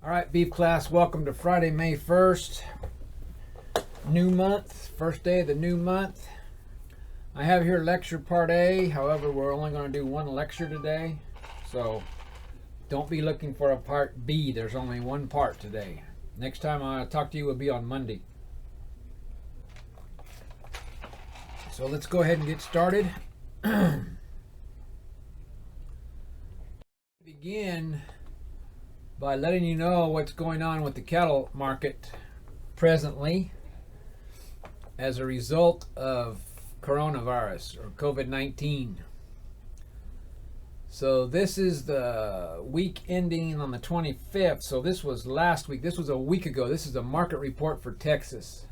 All right, beef class, welcome to Friday, May 1st. New month, first day of the new month. I have here lecture part A. However, we're only going to do one lecture today. So don't be looking for a part B. There's only one part today. Next time I'll talk to you will be on Monday. So let's go ahead and get started. Begin by letting you know what's going on with the cattle market presently as a result of coronavirus or COVID-19. So this is the week ending on the 25th. So this was last week. This was a week ago. This is a market report for Texas.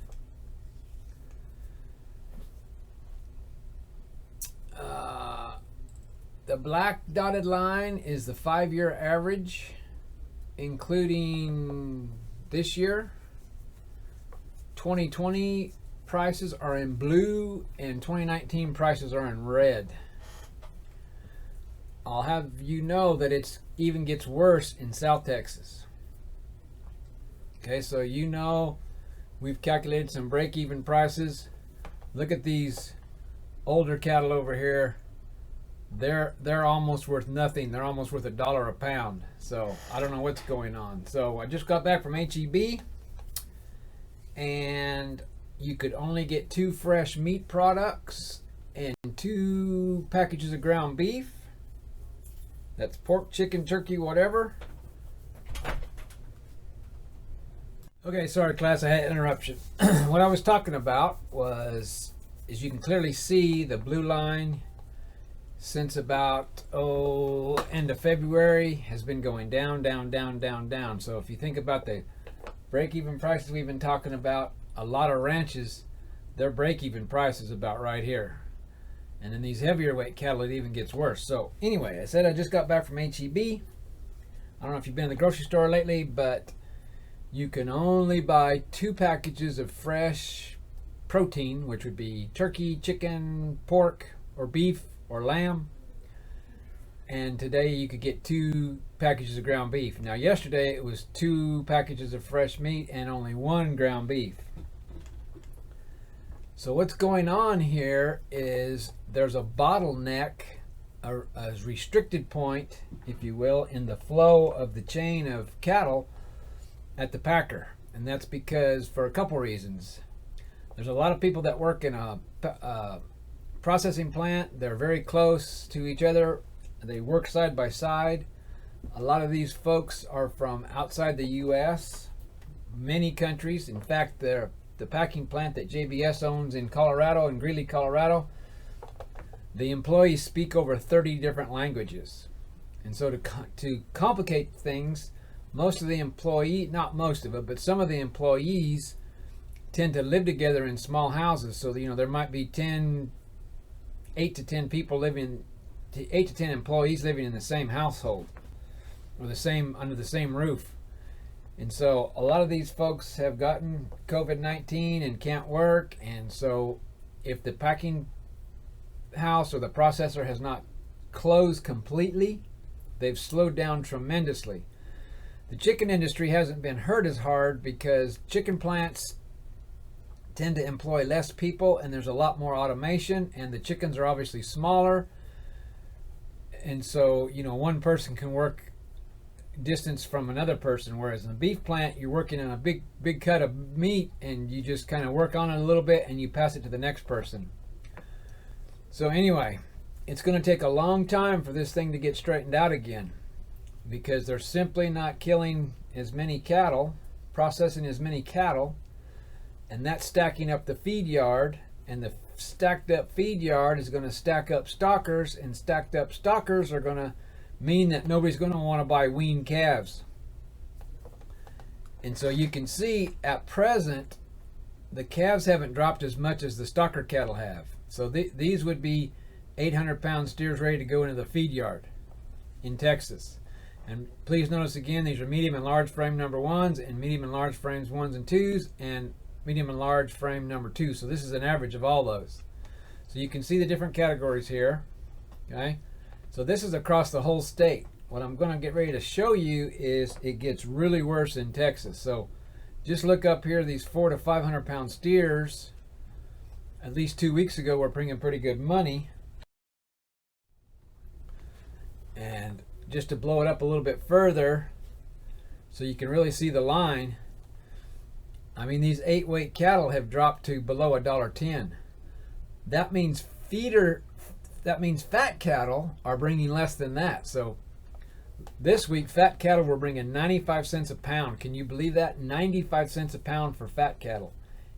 The black dotted line is the 5-year average, including this year. 2020 prices are in blue and 2019 prices are in red. I'll have you know that it even gets worse in South Texas. Okay, so you know we've calculated some break-even prices. Look at these older cattle over here. They're almost worth nothing. They're almost worth $1 a pound. So I don't know what's going on. So I just got back from HEB, and you could only get 2 fresh meat products and 2 packages of ground beef. That's pork, chicken, turkey, whatever. Okay, sorry class, I had an interruption. What I was talking about was, as you can clearly see, the blue line since about end of February has been going down, down, down, down, down. So if you think about the break-even prices we've been talking about, a lot of ranches, their break-even price is about right here. And then these heavier weight cattle, it even gets worse. So anyway, I said I just got back from HEB. I don't know if you've been in the grocery store lately, but you can only buy 2 packages of fresh protein, which would be turkey, chicken, pork, or beef, or lamb. And today you could get 2 packages of ground beef. Now yesterday it was 2 packages of fresh meat and only 1 ground beef. So what's going on here is there's a bottleneck, a restricted point, if you will, in the flow of the chain of cattle at the packer. And that's because, for a couple reasons. There's a lot of people that work in a processing plant. They're very close to each other. They work side by side. A lot of these folks are from outside the U.S., many countries. In fact, the packing plant that JBS owns in Colorado, in Greeley, Colorado, the employees speak over 30 different languages. And so to complicate things, most of the not most of it, but some of the employees tend to live together in small houses. So, there might be 8 to 10 people living, 8 to 10 employees living in the same household or under the same roof. And so a lot of these folks have gotten COVID-19 and can't work. And so if the packing house or the processor has not closed completely, they've slowed down tremendously. The chicken industry hasn't been hurt as hard because chicken plants tend to employ less people and there's a lot more automation, and the chickens are obviously smaller. And so, one person can work distance from another person, whereas in the beef plant you're working on a big cut of meat and you just kind of work on it a little bit and you pass it to the next person. So anyway, it's going to take a long time for this thing to get straightened out again, because they're simply not killing as many cattle, processing as many cattle, and that's stacking up the feed yard, and the stacked up feed yard is going to stack up stockers, and stacked up stockers are going to mean that nobody's going to want to buy weaned calves. And so you can see at present the calves haven't dropped as much as the stocker cattle have. So these would be 800-pound steers ready to go into the feed yard in Texas. And please notice again, these are medium and large frame number 1s and medium and large frames 1s and 2s and medium and large frame number 2. So this is an average of all those. So you can see the different categories here. Okay, so this is across the whole state. what I'm going to get ready to show you is it gets really worse in Texas. So just look up here, these 400 to 500 pound steers, at least 2 weeks ago, were bringing pretty good money. And just to blow it up a little bit further so you can really see the line, I mean, these 8-weight cattle have dropped to below $1.10. That means fat cattle are bringing less than that. So this week, fat cattle were bringing 95 cents a pound. Can you believe that? 95 cents a pound for fat cattle.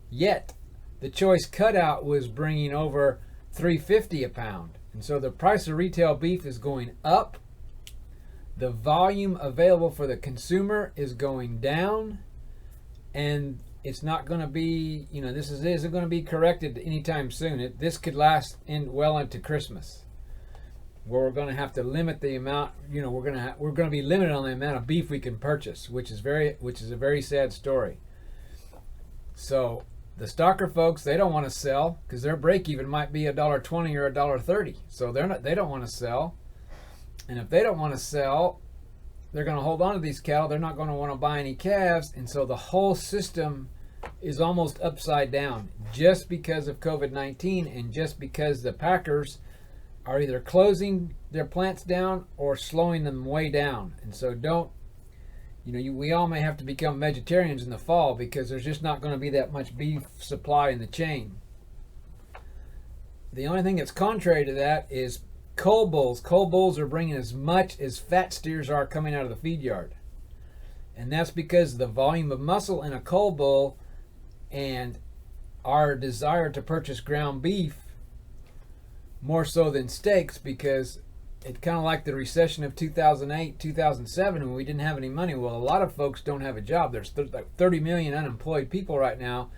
Yet, the choice cutout was bringing over $3.50 a pound. And so the price of retail beef is going up. The volume available for the consumer is going down. And it's not going to be, this isn't going to be corrected anytime soon. This could last well into Christmas, where we're going to have to limit the amount. We're going to be limited on the amount of beef we can purchase, which is a very sad story. So the stocker folks, they don't want to sell because their break even might be $1.20 or $1.30. So they don't want to sell, and if they don't want to sell, they're going to hold on to these cattle. They're not going to want to buy any calves, and so the whole system is almost upside down just because of COVID-19 and just because the packers are either closing their plants down or slowing them way down. And so we all may have to become vegetarians in the fall because there's just not going to be that much beef supply in the chain. The only thing that's contrary to that is coal bulls. Coal bulls are bringing as much as fat steers are coming out of the feed yard. And that's because of the volume of muscle in a coal bull and our desire to purchase ground beef more so than steaks, because it's kind of like the recession of 2008, 2007 when we didn't have any money. Well, a lot of folks don't have a job. There's like 30 million unemployed people right now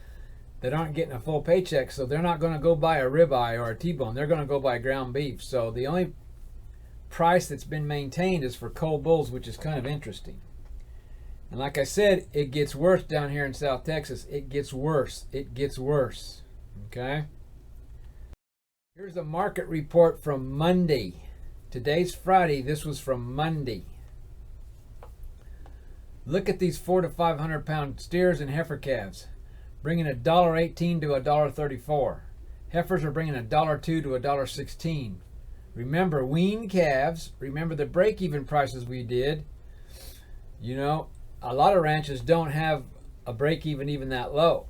that aren't getting a full paycheck, so they're not going to go buy a ribeye or a T-bone. They're going to go buy ground beef. So the only price that's been maintained is for coal bulls, which is kind of interesting. And like I said, it gets worse down here in South Texas. It gets worse. It gets worse. Okay? Here's a market report from Monday. Today's Friday. This was from Monday. Look at these 400 to 500 pound steers and heifer calves, bringing $1.18 to $1.34. Heifers are bringing $1.02 to $1.16. Remember, weaned calves, remember the break-even prices we did. A lot of ranches don't have a break-even even that low.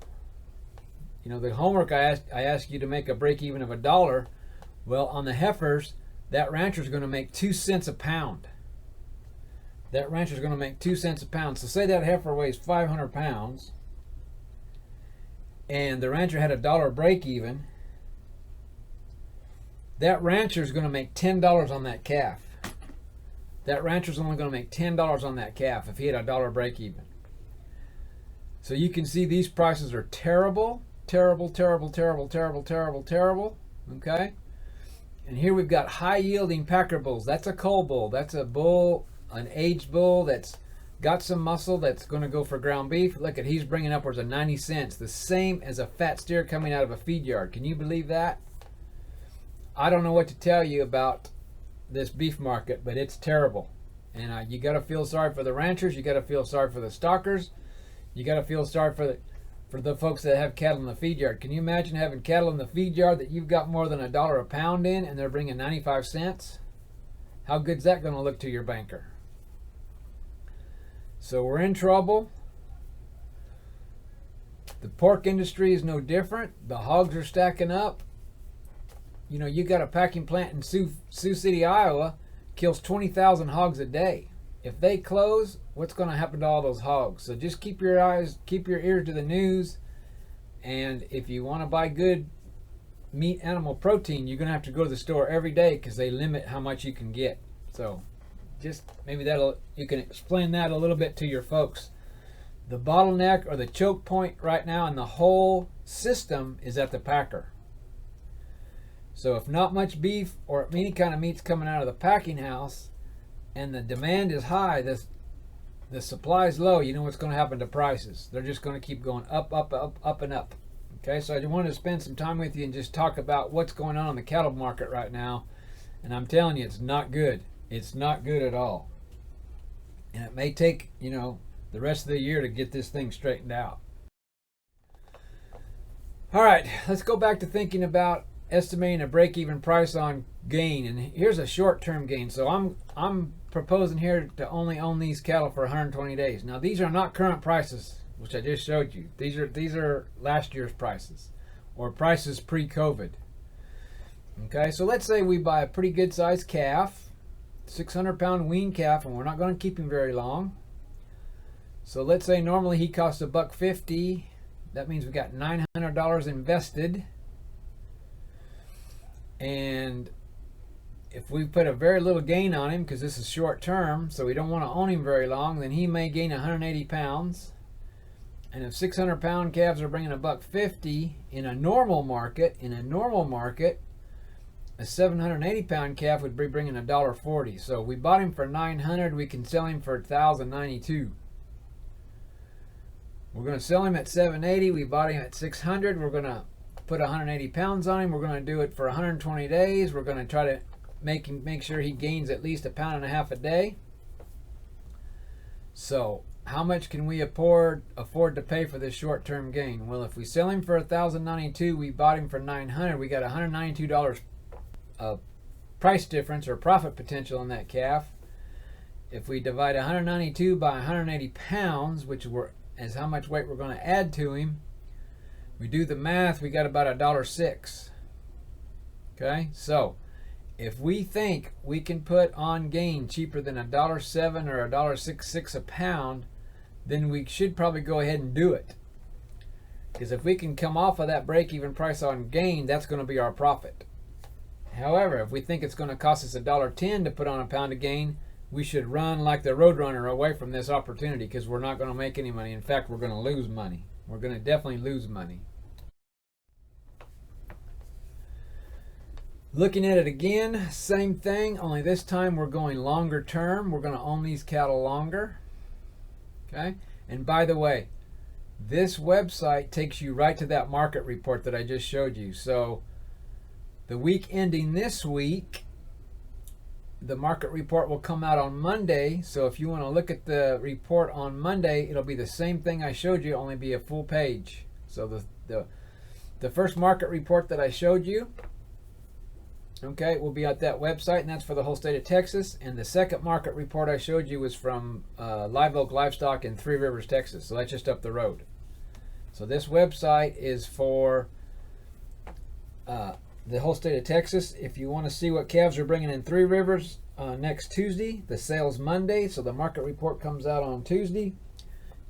The homework I asked you to make a break-even of $1. Well, on the heifers, that rancher is going to make 2 cents a pound. That rancher is going to make 2 cents a pound. So say that heifer weighs 500 pounds, and the rancher had $1 break-even. That rancher is going to make $10 on that calf. That rancher's only going to make $10 on that calf if he had $1 break even. So you can see these prices are terrible, terrible, terrible, terrible, terrible, terrible, terrible. Okay? And here we've got high yielding packer bulls. That's a coal bull. That's a bull, an aged bull that's got some muscle that's going to go for ground beef. Look at, he's bringing upwards of 90 cents, the same as a fat steer coming out of a feed yard. Can you believe that? I don't know what to tell you about this beef market, but it's terrible. And you got to feel sorry for the ranchers. You got to feel sorry for the stockers. You got to feel sorry for the folks that have cattle in the feed yard. Can you imagine having cattle in the feed yard that you've got more than $1 a pound in, and they're bringing 95 cents? How good's that going to look to your banker? So we're in trouble. The pork industry is no different. The hogs are stacking up. You got a packing plant in Sioux City, Iowa, kills 20,000 hogs a day. If they close, what's going to happen to all those hogs? So just keep your ears to the news. And if you want to buy good meat animal protein, you're going to have to go to the store every day because they limit how much you can get. So just maybe you can explain that a little bit to your folks. The bottleneck or the choke point right now in the whole system is at the packer. So if not much beef or any kind of meat's coming out of the packing house and the demand is high, the supply is low, you know what's going to happen to prices. They're just going to keep going up, up, up, up, and up. Okay, so I just wanted to spend some time with you and just talk about what's going on in the cattle market right now. And I'm telling you, it's not good. It's not good at all. And it may take, the rest of the year to get this thing straightened out. All right, let's go back to thinking about estimating a break-even price on gain. And here's a short-term gain. So I'm proposing here to only own these cattle for 120 days. Now these are not current prices, which I just showed you. These are last year's prices, or prices pre-COVID. Okay, so let's say we buy a pretty good-sized calf, 600-pound wean calf, and we're not going to keep him very long. So let's say normally he costs $1.50. That means we got $900 invested. And if we put a very little gain on him, because this is short term, so we don't want to own him very long, then he may gain 180 pounds. And if 600-pound calves are bringing $1.50 in a normal market, a 780-pound calf would be bringing $1.40. So we bought him for $900. We can sell him for $1,092. We're going to sell him at $780. We bought him at $600. We're going to put 180 pounds on him. We're going to do it for 120 days. We're going to try to make sure he gains at least 1.5 pounds a day. So how much can we afford to pay for this short-term gain? Well, if we sell him for $1,092, we bought him for $900. We got $192 price difference or profit potential in that calf. If we divide 192 by 180 pounds, which is how much weight we're going to add to him, we do the math, we got about $1.06. Okay, so if we think we can put on gain cheaper than $1.07 or $1.66 a pound, then we should probably go ahead and do it. Because if we can come off of that break-even price on gain, that's going to be our profit. However, if we think it's going to cost us $1.10 to put on a pound of gain, we should run like the roadrunner away from this opportunity, because we're not going to make any money. In fact, we're going to lose money. We're going to definitely lose money. Looking at it again, same thing, only this time we're going longer term. We're going to own these cattle longer. Okay? And by the way, this website takes you right to that market report that I just showed you. So the week ending this week, the market report will come out on Monday. So if you want to look at the report on Monday, it'll be the same thing I showed you, only be a full page. So the first market report that I showed you, okay, will be at that website, and that's for the whole state of Texas. And the second market report I showed you was from Live Oak Livestock in Three Rivers, Texas. So that's just up the road. So this website is for the whole state of Texas. If you want to see what calves are bringing in Three Rivers next Tuesday, the sale's Monday, so the market report comes out on Tuesday.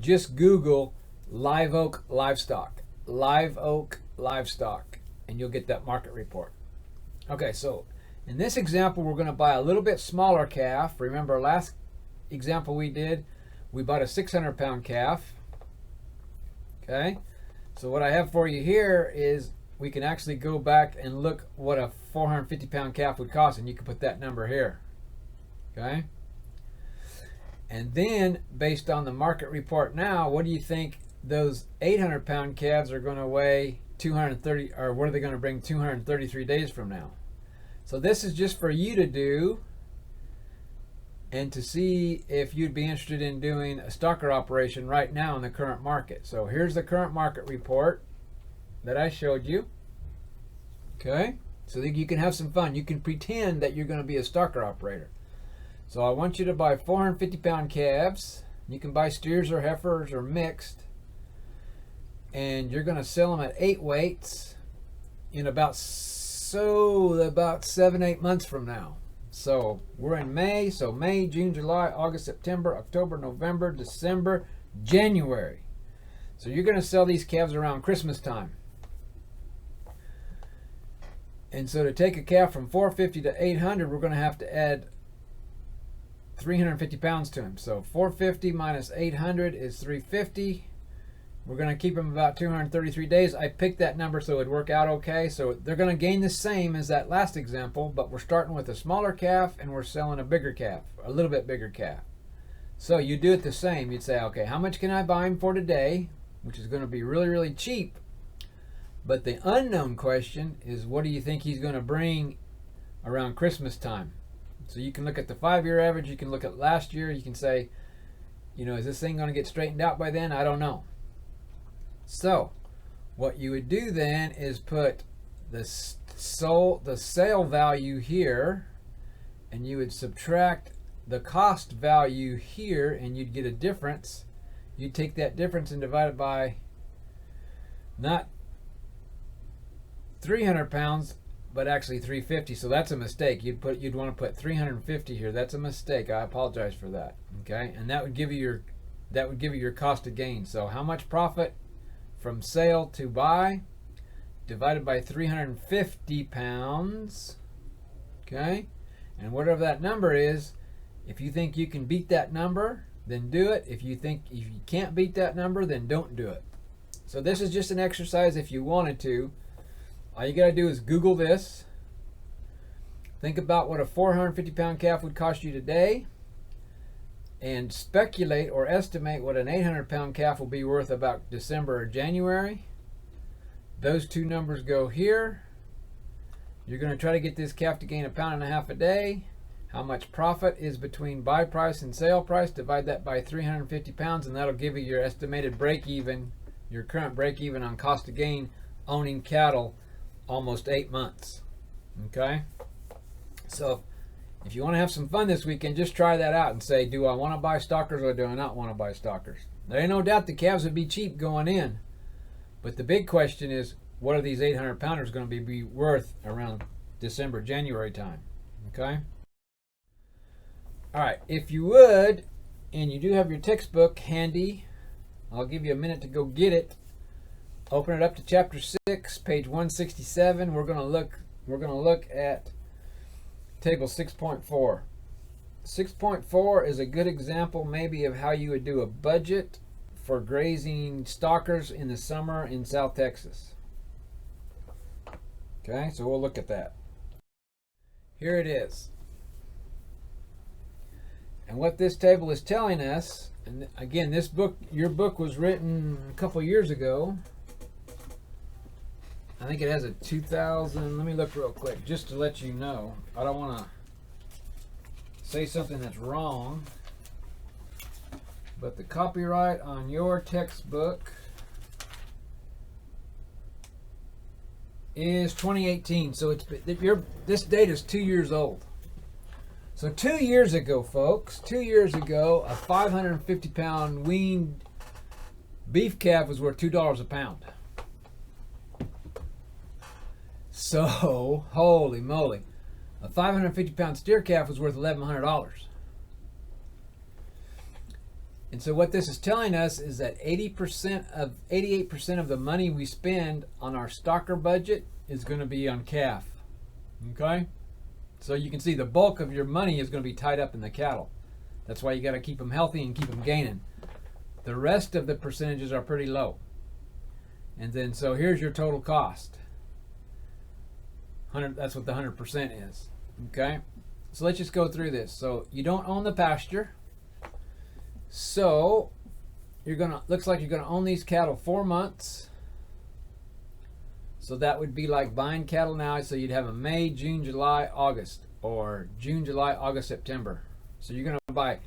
Just Google Live Oak Livestock, Live Oak Livestock, and you'll get that market report. Okay, so in this example, we're going to buy a little bit smaller calf. Remember last example we did, we bought a 600-pound calf. Okay, so what I have for you here is we can actually go back and look what a 450-pound calf would cost, and you can put that number here. Okay? And then, based on the market report now, what do you think those 800-pound calves are going to weigh 230, or what are they going to bring 233 days from now? So this is just for you to do and to see if you'd be interested in doing a stocker operation right now in the current market. So here's the current market report that I showed you. Okay, so that you can have some fun. You can pretend that you're going to be a stocker operator. So I want you to buy 450-pound calves. You can buy steers or heifers or mixed, and you're going to sell them at 8 weights in about 7-8 months from now. So we're in May, so May, June, July, August, September, October, November, December, January. So you're going to sell these calves around Christmas time. And so to take a calf from 450 to 800, we're going to have to add 350 pounds to him. So 450 minus 800 is 350. We're going to keep him about 233 days. I picked that number so it would work out okay. So they're going to gain the same as that last example, but we're starting with a smaller calf and we're selling a bigger calf, a little bit bigger calf. So you do it the same. You'd say, okay, how much can I buy him for today? Which is going to be really, really cheap. But the unknown question is, what do you think he's going to bring around Christmas time? So you can look at the 5-year average, you can look at last year, you can say, is this thing going to get straightened out by then? I don't know. So what you would do then is put the sale value here, and you would subtract the cost value here, and you'd get a difference. You'd take that difference and divide it by not 300 pounds, but actually 350. So that's a mistake. You'd want to put 350 here. That's a mistake. I apologize for that. Okay, and that would give you your cost of gain. So how much profit from sale to buy divided by 350 pounds. Okay, and whatever that number is, if you think you can beat that number, then do it. If you can't beat that number, then don't do it. So this is just an exercise if you wanted to. All you got to do is Google this. Think about what a 450 pound calf would cost you today, and speculate or estimate what an 800 pound calf will be worth about December or January. Those two numbers go here. You're going to try to get this calf to gain 1.5 pounds a day. How much profit is between buy price and sale price? Divide that by 350 pounds, and that'll give you your estimated break even, your current break even on cost of gain owning cattle almost 8 months. Okay, so if you want to have some fun this weekend, just try that out and say, do I want to buy stockers or do I not want to buy stockers? There ain't no doubt the calves would be cheap going in, but the big question is, what are these 800 pounders going to be worth around December, January time? Okay, all right, if you would, and you do have your textbook handy, I'll give you a minute to go get it. Open it up to chapter 6, page 167. We're going to look at table 6.4. 6.4 is a good example maybe of how you would do a budget for grazing stockers in the summer in South Texas. Okay, so we'll look at that. Here it is. And what this table is telling us, and again, your book was written a couple years ago. I think it has a 2000, let me look real quick, just to let you know. I don't want to say something that's wrong, but the copyright on your textbook is 2018, so this date is 2 years old. So 2 years ago, folks, a 550 pound weaned beef calf was worth $2 a pound. So, holy moly, a 550 pound steer calf was worth $1,100. And so what this is telling us is that 88% of the money we spend on our stocker budget is going to be on calf. Okay? So you can see the bulk of your money is going to be tied up in the cattle. That's why you got to keep them healthy and keep them gaining. The rest of the percentages are pretty low. And then so here's your total cost. That's what the 100% is. Okay? So let's just go through this. So you don't own the pasture. So looks like you're gonna own these cattle 4 months. So that would be like buying cattle now. So you'd have a May, June, July, August, or June, July, August, September. So you're gonna buy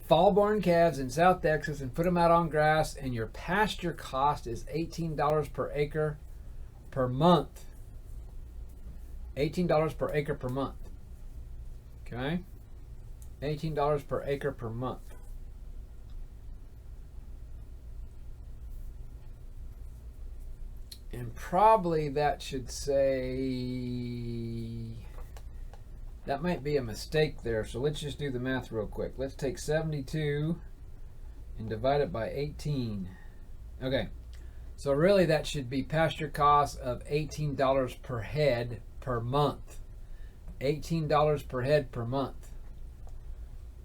fall-born calves in South Texas and put them out on grass, and your pasture cost is $18 per acre per month. $18 per acre per month. Okay? $18 per acre per month. And probably that should say, that might be a mistake there. So let's just do the math real quick. Let's take 72 and divide it by 18. Okay. So really that should be pasture costs of $18 per head per month. $18 per head per month.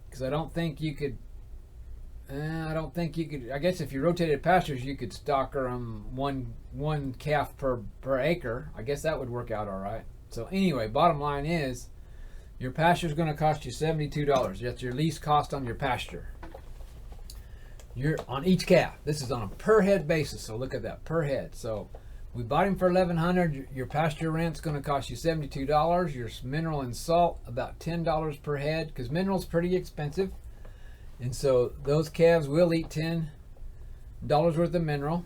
Because I don't think you could, I guess if you rotated pastures, you could stocker them one calf per acre. I guess that would work out all right. So anyway, bottom line is, your pasture is going to cost you $72. That's your lease cost on your pasture. You're on each calf. This is on a per head basis, so look at that, per head. So we bought him for $1,100. Your pasture rent's going to cost you $72. Your mineral and salt about $10 per head, because mineral's pretty expensive. And so those calves will eat $10 worth of mineral.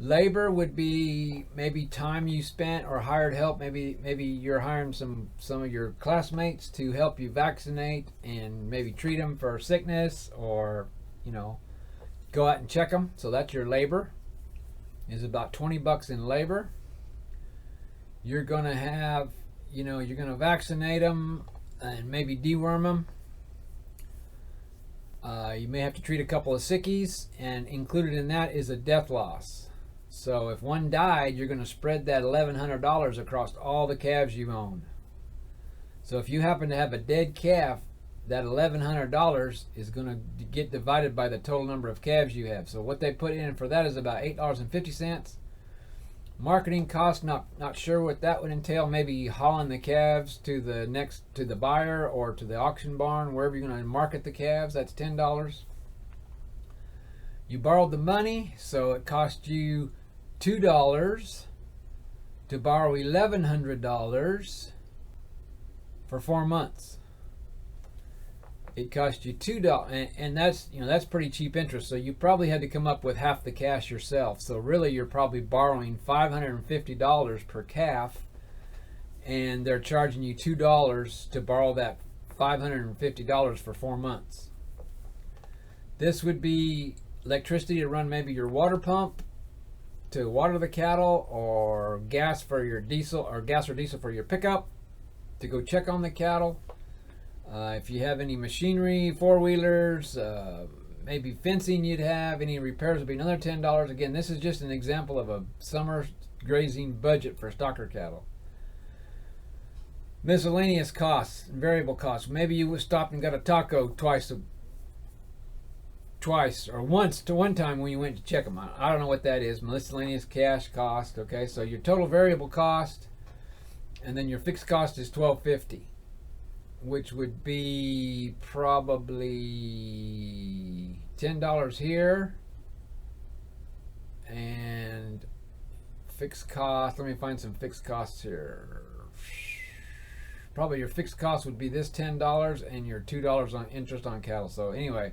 Labor would be maybe time you spent or hired help. Maybe you're hiring some of your classmates to help you vaccinate and maybe treat them for sickness, or go out and check them. So that's your labor. Is about $20 in labor. You're gonna have, you're gonna vaccinate them and maybe deworm them. You may have to treat a couple of sickies, and included in that is a death loss. So if one died, you're going to spread that $1,100 across all the calves you own. So if you happen to have a dead calf, that $1,100 is going to get divided by the total number of calves you have. So what they put in for that is about $8.50. Marketing cost, not sure what that would entail. Maybe hauling the calves to the buyer or to the auction barn, wherever you're going to market the calves. That's $10. You borrowed the money, so it cost you $2 to borrow $1,100 for 4 months. It cost you $2, and that's pretty cheap interest. So you probably had to come up with half the cash yourself. So really, you're probably borrowing $550 per calf, and they're charging you $2 to borrow that $550 for 4 months. This would be electricity to run maybe your water pump to water the cattle, or gas for your diesel, or gas or diesel for your pickup to go check on the cattle. If you have any machinery, four-wheelers, maybe fencing you'd have, any repairs would be another $10. Again, this is just an example of a summer grazing budget for stocker cattle. Miscellaneous costs, variable costs. Maybe you stopped and got a taco one time when you went to check them out. I don't know what that is. Miscellaneous cash cost. Okay, so your total variable cost, and then your fixed cost is $12.50, which would be probably $10 here, and fixed cost. Let me find some fixed costs here. Probably your fixed cost would be this $10 and your $2 on interest on cattle. So anyway,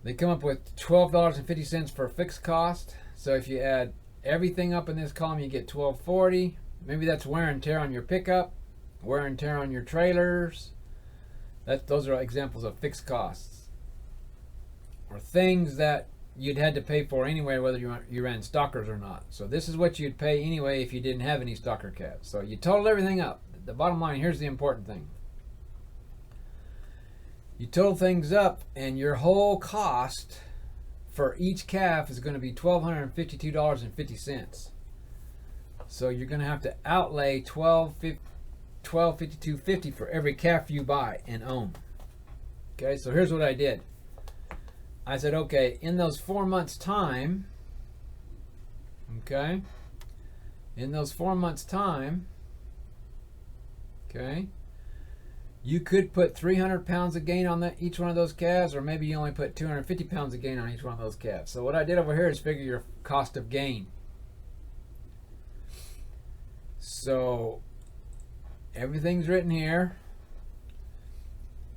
they come up with $12.50 for fixed cost. So if you add everything up in this column, you get $12.40. Maybe that's wear and tear on your pickup, wear and tear on your trailers. Those are examples of fixed costs, or things that you'd had to pay for anyway, whether you ran stockers or not. So this is what you'd pay anyway if you didn't have any stocker calves. So you total everything up. The bottom line, here's the important thing. You total things up, and your whole cost for each calf is going to be $1,252.50. So you're going to have to outlay $1,252.50 for every calf you buy and own. Okay, so here's what I did. I said, okay, in those 4 months' time, okay, you could put 300 pounds of gain on each one of those calves, or maybe you only put 250 pounds of gain on each one of those calves. So what I did over here is figure your cost of gain. So everything's written here.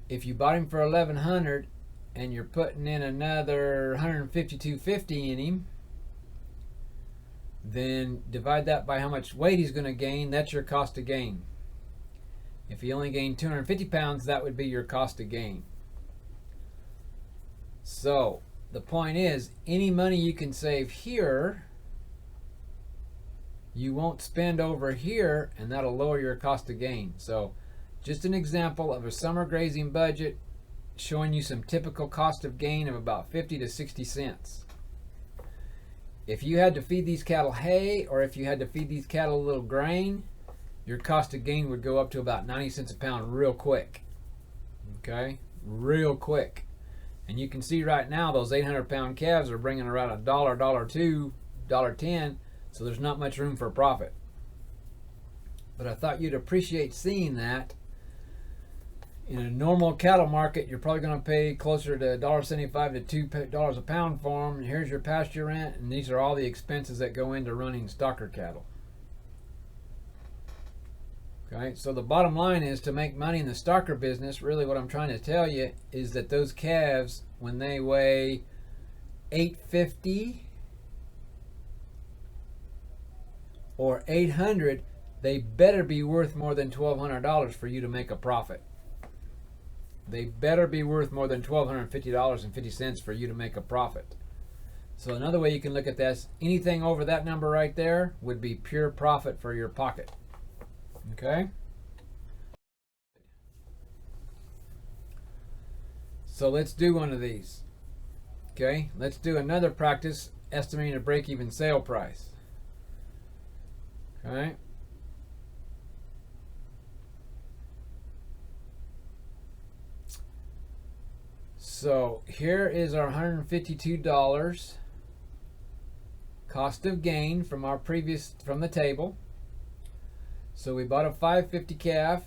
If you bought him for $1,100 and you're putting in another $152.50 in him, then divide that by how much weight he's going to gain. That's your cost of gain. If he only gained 250 pounds, that would be your cost of gain. So the point is, any money you can save here, you won't spend over here, and that'll lower your cost of gain. So just an example of a summer grazing budget showing you some typical cost of gain of about 50 to 60 cents. If you had to feed these cattle hay, or if you had to feed these cattle a little grain, your cost of gain would go up to about 90 cents a pound real quick. Okay, real quick. And you can see right now those 800-pound calves are bringing around $1, $2, $1.10, so there's not much room for profit. But I thought you'd appreciate seeing that. In a normal cattle market, you're probably going to pay closer to $1.75 to $2 a pound for them. And here's your pasture rent, and these are all the expenses that go into running stocker cattle. Okay, so the bottom line is, to make money in the stocker business, really what I'm trying to tell you is that those calves, when they weigh 850 or 800, they better be worth more than $1,200 for you to make a profit. They better be worth more than $1,250.50 for you to make a profit. So another way you can look at this, anything over that number right there would be pure profit for your pocket. Okay? So let's do one of these. Okay? Let's do another practice, estimating a break-even sale price. Okay? So here is our $152 cost of gain from the table. So we bought a 550 calf,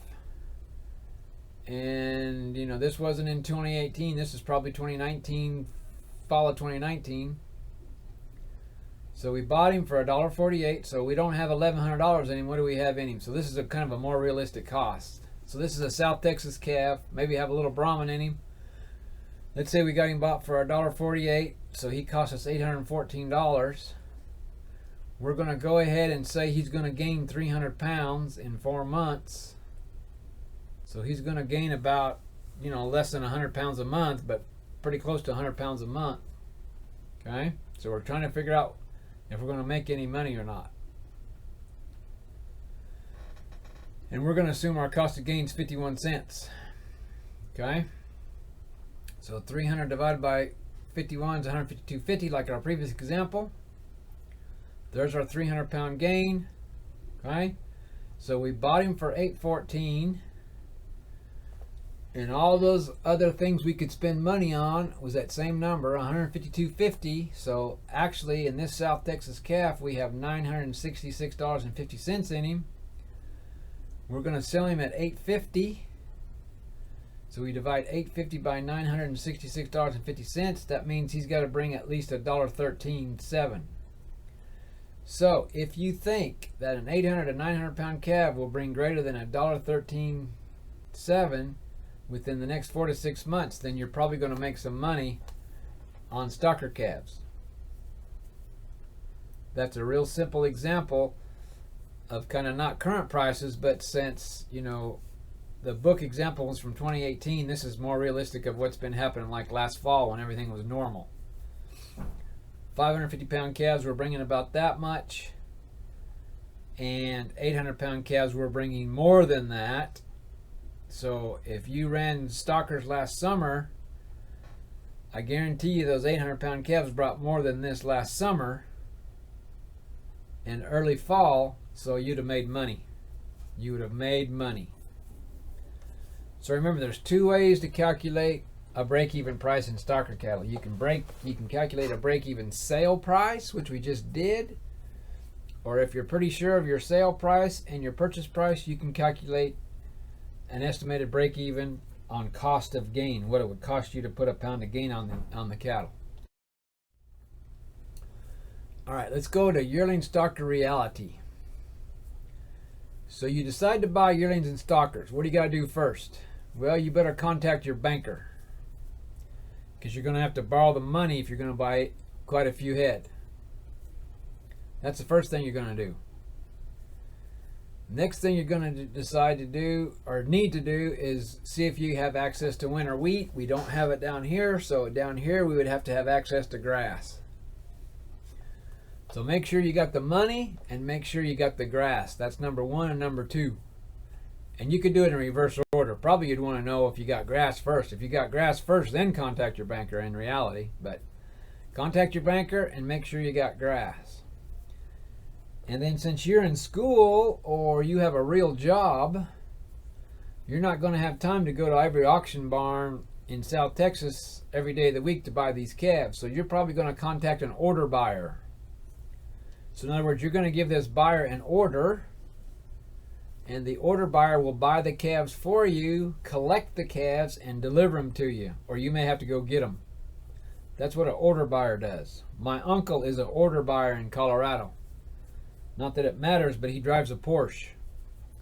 and you know, this wasn't in 2018, this is probably 2019, fall of 2019. So we bought him for $1.48, so we don't have $1,100 in him. What do we have in him? So this is a kind of a more realistic cost. So this is a South Texas calf, maybe have a little Brahman in him. Let's say we got him bought for $1.48, so he cost us $814. We're going to go ahead and say he's going to gain 300 pounds in 4 months. So he's going to gain about, you know, less than 100 pounds a month, but pretty close to 100 pounds a month. Okay? So we're trying to figure out if we're going to make any money or not. And we're going to assume our cost of gain is 51 cents. Okay? So 300 divided by 51 is 152.50, like our previous example. There's our 300 pound gain. Okay? So we bought him for $814. And all those other things we could spend money on was that same number, $152.50. So actually, in this South Texas calf, we have $966.50 in him. We're going to sell him at $850. So we divide $850 by $966.50. That means he's got to bring at least $1.13.7. So if you think that an 800 to 900 pound calf will bring greater than $1.13.7 within the next 4 to 6 months, then you're probably going to make some money on stocker calves. That's a real simple example of kind of not current prices, but since, you know, the book example was from 2018, this is more realistic of what's been happening like last fall when everything was normal. 550 pound calves were bringing about that much, and 800 pound calves were bringing more than that. So if you ran stockers last summer, I guarantee you those 800 pound calves brought more than this last summer and early fall, so you'd have made money. You would have made money. So remember, there's two ways to calculate a break-even price in stocker cattle. You can calculate a break-even sale price, which we just did, or if you're pretty sure of your sale price and your purchase price, you can calculate an estimated break-even on cost of gain, what it would cost you to put a pound of gain on the cattle. All right, let's go to yearling stocker reality. So you decide to buy yearlings and stockers. What do you got to do first? Well, you better contact your banker, because you're going to have to borrow the money if you're going to buy quite a few head. That's the first thing you're going to do. Next thing you're going to decide to do, or need to do, is see if you have access to winter wheat. We don't have it down here, so down here we would have to have access to grass. So make sure you got the money and make sure you got the grass. That's number one and number two. And you could do it in reverse order. Probably you'd want to know if you got grass first. If you got grass first, then contact your banker in reality. But contact your banker and make sure you got grass. And then since you're in school or you have a real job, you're not going to have time to go to every auction barn in South Texas every day of the week to buy these calves. So you're probably going to contact an order buyer. So in other words, you're going to give this buyer an order, and the order buyer will buy the calves for you, collect the calves, and deliver them to you. Or you may have to go get them. That's what an order buyer does. My uncle is an order buyer in Colorado. Not that it matters, but he drives a Porsche.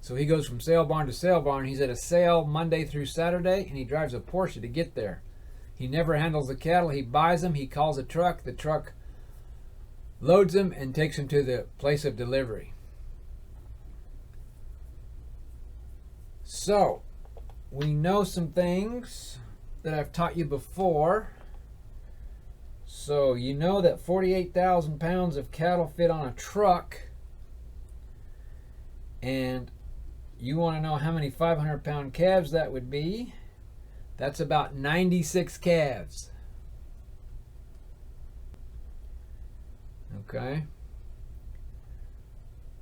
So he goes from sale barn to sale barn. He's at a sale Monday through Saturday, and he drives a Porsche to get there. He never handles the cattle. He buys them. He calls a truck. The truck loads them and takes them to the place of delivery. So, we know some things that I've taught you before. So, you know that 48,000 pounds of cattle fit on a truck. And you want to know how many 500-pound calves that would be? That's about 96 calves. Okay?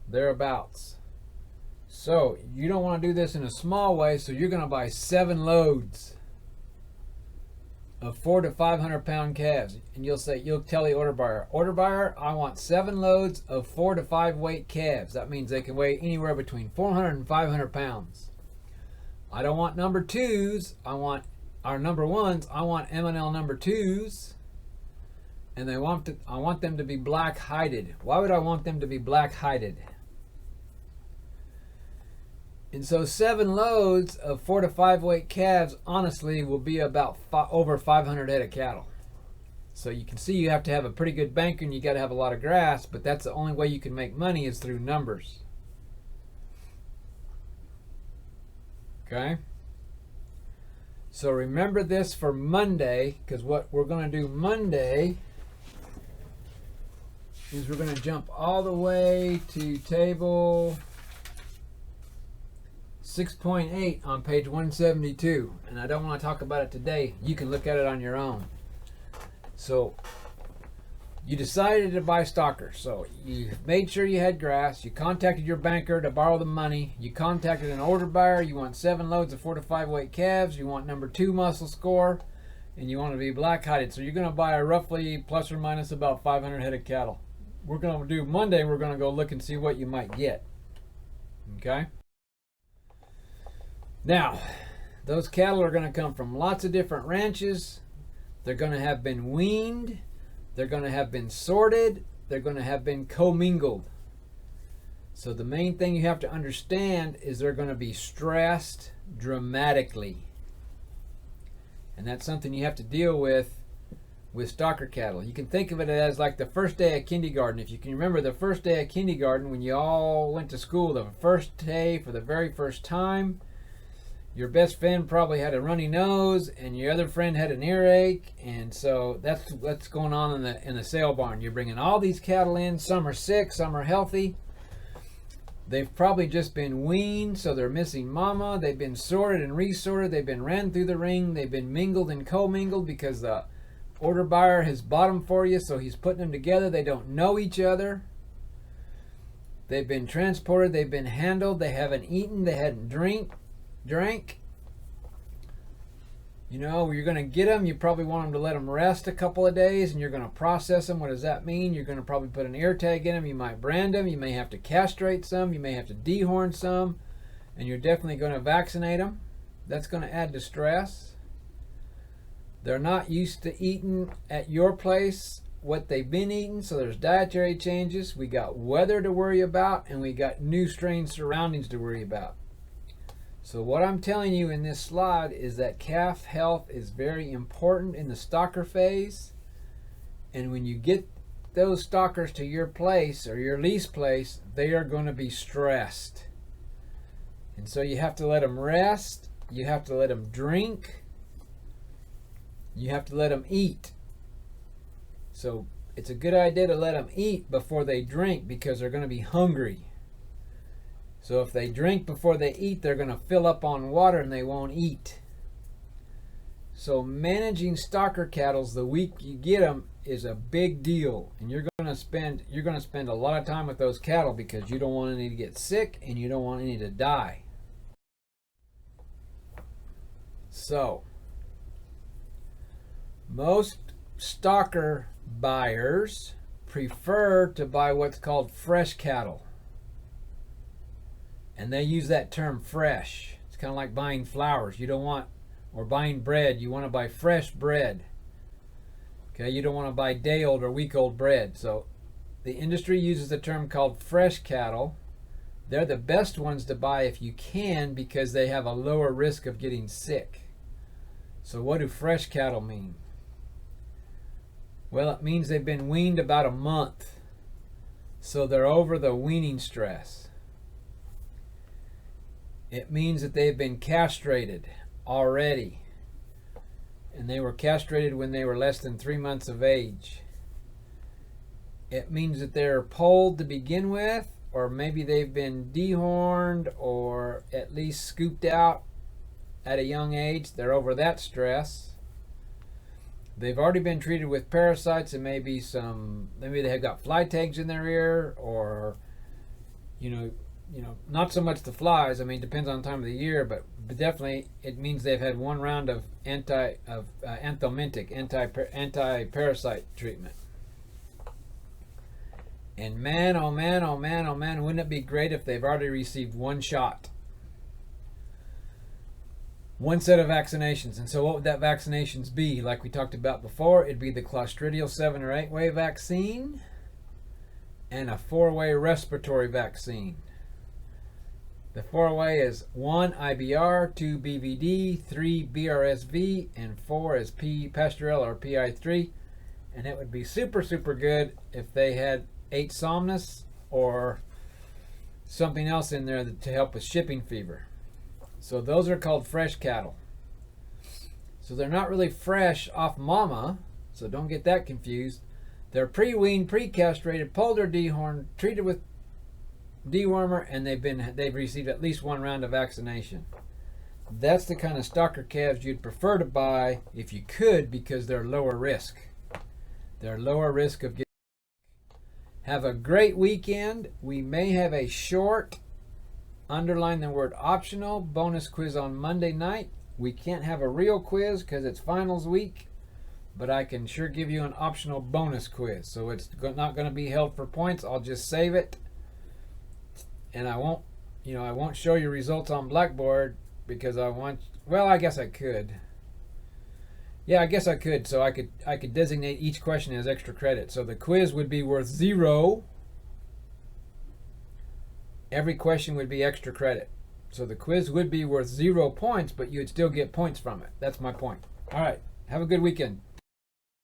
Thereabouts. So, you don't want to do this in a small way, so you're going to buy 7 loads of 400 to 500 pound calves. And you'll tell the order buyer, I want 7 loads of 4 to 5 weight calves. That means they can weigh anywhere between 400 and 500 pounds. I don't want number 2s. I want our number 1s. I want M&L number 2s. And I want them to be black-hided. Why would I want them to be black-hided? And so 7 loads of 4 to 5 weight calves, honestly, will be about over 500 head of cattle. So you can see you have to have a pretty good banker and you got to have a lot of grass, but that's the only way you can make money is through numbers. Okay? So remember this for Monday, because what we're going to do Monday is we're going to jump all the way to table 6.8 on page 172, and I don't want to talk about it today. You can look at it on your own. So you decided to buy stockers. So you made sure you had grass. You contacted your banker to borrow the money. You contacted an order buyer. You want 7 loads of 4 to 5 weight calves. You want number 2 muscle score, and you want to be black-hided. So you're going to buy a roughly plus or minus about 500 head of cattle. We're going to do Monday. We're going to go look and see what you might get. Okay? Now, those cattle are going to come from lots of different ranches. They're going to have been weaned. They're going to have been sorted. They're going to have been commingled. So the main thing you have to understand is they're going to be stressed dramatically. And that's something you have to deal with stocker cattle. You can think of it as like the first day of kindergarten. If you can remember the first day of kindergarten when you all went to school, the first day for the very first time, your best friend probably had a runny nose and your other friend had an earache, and so that's what's going on in the sale barn. You're bringing all these cattle in. Some are sick, some are healthy. They've probably just been weaned, so they're missing mama. They've been sorted and resorted. They've been ran through the ring. They've been mingled and commingled because the order buyer has bought them for you, so he's putting them together. They don't know each other. They've been transported. They've been handled. They haven't eaten. They hadn't drank. You know, you're going to get them. You probably want them to let them rest a couple of days, and you're going to process them. What does that mean? You're going to probably put an ear tag in them. You might brand them. You may have to castrate some. You may have to dehorn some, and you're definitely going to vaccinate them. That's going to add to stress. They're not used to eating at your place what they've been eating, so there's dietary changes. We got weather to worry about, and we got new strange surroundings to worry about. So what I'm telling you in this slide is that calf health is very important in the stocker phase. And when you get those stockers to your place or your lease place, they are going to be stressed. And so you have to let them rest. You have to let them drink. You have to let them eat. So it's a good idea to let them eat before they drink because they're going to be hungry. So if they drink before they eat, they're going to fill up on water and they won't eat. So managing stocker cattle the week you get them is a big deal, and you're going to spend a lot of time with those cattle because you don't want any to get sick and you don't want any to die. So most stocker buyers prefer to buy what's called fresh cattle. And they use that term fresh. It's kind of like buying flowers. You don't want, or buying bread. You want to buy fresh bread. Okay, you don't want to buy day-old or week-old bread. So the industry uses the term called fresh cattle. They're the best ones to buy if you can because they have a lower risk of getting sick. So what do fresh cattle mean? Well, it means they've been weaned about a month. So they're over the weaning stress. It means that they've been castrated already. And they were castrated when they were less than 3 months of age. It means that they're polled to begin with, or maybe they've been dehorned or at least scooped out at a young age. They're over that stress. They've already been treated with parasites and maybe they have got fly tags in their ear, or not so much the flies. I mean, it depends on the time of the year, but definitely it means they've had one round of anthelmintic, anti-parasite treatment. And man, oh man, oh man, oh man, wouldn't it be great if they've already received one shot? One set of vaccinations. And so what would that vaccinations be? Like we talked about before, it'd be the Clostridial 7 or 8-way vaccine and a 4-way respiratory vaccine. The 4-way is 1 IBR, 2 BVD, 3 BRSV, and 4 is P Pasteurella or PI3. And it would be super, super good if they had 8 Somnus or something else in there to help with shipping fever. So those are called fresh cattle. So they're not really fresh off mama, so don't get that confused. They're pre-weaned, pre-castrated, polled or dehorned, treated with dewormer, and they've received at least one round of vaccination. That's the kind of stocker calves you'd prefer to buy if you could, because they're lower risk. They're lower risk of getting. Have a great weekend. We may have a short, underline the word optional, bonus quiz on Monday night. We can't have a real quiz because it's finals week, but I can sure give you an optional bonus quiz. So it's not going to be held for points. I'll just save it, and I won't show you results on Blackboard because I guess I could. Yeah, I guess I could. So I could designate each question as extra credit. So the quiz would be worth 0. Every question would be extra credit. So the quiz would be worth 0 points, but you'd still get points from it. That's my point. All right. Have a good weekend.